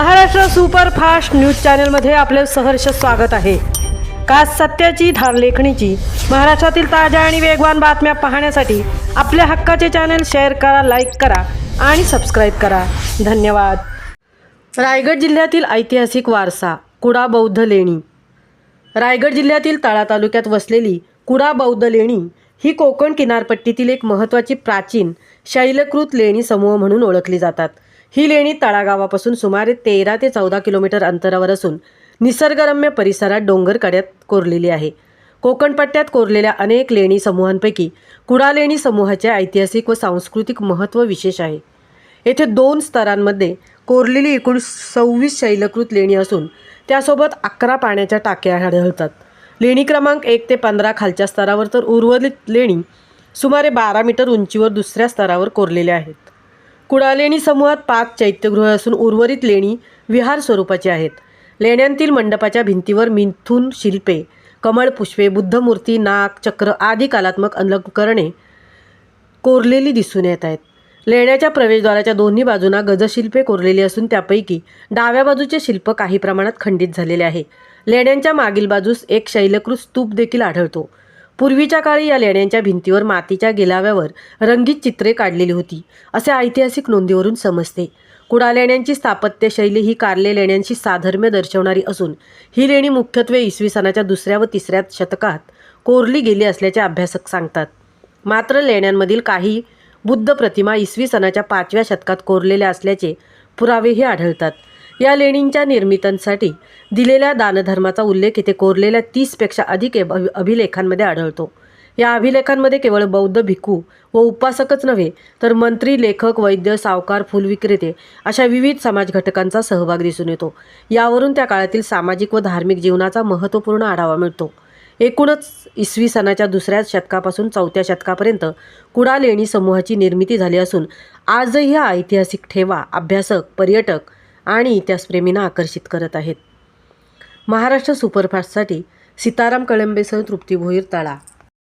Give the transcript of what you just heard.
Maharashtra superfast news चॅनलमध्ये आपले सहर्ष स्वागत आहे। खास सत्याची धार लेखणीची महाराष्ट्रातील ताज्या आणि वेगवान बातम्या पाहण्यासाठी आपल्या हक्काचे चॅनल शेअर करा, लाईक करा आणि सबस्क्राईब करा। धन्यवाद। रायगड जिल्ह्यातील ऐतिहासिक वारसा कुडा बौद्ध लेणी। रायगड जिल्ह्यातील तळा तालुक्यात वसलेली कुडा बौद्ध लेणी ही कोकण किनारपट्टीतील एक महत्त्वाची प्राचीन शैलकृत लेणी समूह म्हणून ओळखली जातात। ही लेणी तळागावापासून सुमारे 13 ते 14 किलोमीटर अंतरावर असून निसर्गरम्य परिसरात डोंगर कड्यात कोरलेली आहे। कोकण पट्ट्यात कोरलेल्या अनेक लेणी समूहांपैकी कुडा लेणी समूहाचे ऐतिहासिक व सांस्कृतिक महत्त्व विशेष आहे। येथे 2 स्तरांमध्ये कोरलेली एकूण 26 शैलकृत लेणी असून त्यासोबत 11 पाण्याच्या टाक्या आढळतात। लेणी क्रमांक 1 ते 15 खालच्या स्तरावर तर उर्वरित लेणी सुमारे 12 मीटर उंचीवर दुसऱ्या स्तरावर कोरलेल्या आहेत। कुडा लेणी समूहात 5 चैत्यगृह असून उर्वरित लेणी विहार स्वरूपाची आहेत। लेण्यांतील मंडपाच्या भिंतीवर मिथुन शिल्पे, कमळ पुष्पे, बुद्धमूर्ती, नाग, चक्र आदी कलात्मक अलंकरणे कोरलेली दिसून येत आहेत। लेण्याच्या प्रवेशद्वाराच्या दोन्ही बाजूंना गजशिल्पे कोरलेली असून त्यापैकी डाव्या बाजूचे शिल्प काही प्रमाणात खंडित झालेले आहे। लेण्यांच्या मागील बाजूस एक शैलकृत स्तूप देखील आढळतो। पूर्वीच्या काळी या लेण्यांच्या भिंतीवर मातीच्या गिलाव्यावर रंगीत चित्रे काढलेली होती असे ऐतिहासिक नोंदीवरून समजते। कुडा लेण्यांची स्थापत्य शैली ही कार्ले लेण्यांशी साधर्म्य दर्शवणारी असून ही लेणी मुख्यत्वे इसवी सनाच्या 2ऱ्या व 3ऱ्या शतकात कोरली गेली असल्याचे अभ्यासक सांगतात। मात्र लेण्यांमधील काही बुद्ध प्रतिमा इसवी सनाच्या 5व्या शतकात कोरलेल्या असल्याचे पुरावेही आढळतात। या लेणींच्या निर्मितीसाठी दिलेल्या दानधर्माचा उल्लेख येथे कोरलेल्या 30 पेक्षा अधिक अभिलेखांमध्ये आढळतो। या अभिलेखांमध्ये केवळ बौद्ध भिक्खू व उपासकच नव्हे तर मंत्री, लेखक, वैद्य, सावकार, फुल विक्रेते अशा विविध समाज घटकांचा सहभाग दिसून येतो। यावरून त्या काळातील सामाजिक व धार्मिक जीवनाचा महत्त्वपूर्ण आढावा मिळतो। एकूणच इसवी सनाच्या 2ऱ्या शतकापासून 4थ्या शतकापर्यंत कुडा लेणी समूहाची निर्मिती झाली असून आजही हा ऐतिहासिक ठेवा अभ्यासक, पर्यटक आणि इतिहासप्रेमींना आकर्षित करत आहेत। महाराष्ट्र सुपरफास्टसाठी सीताराम कळंबेसह तृप्ती भोईर, तळा।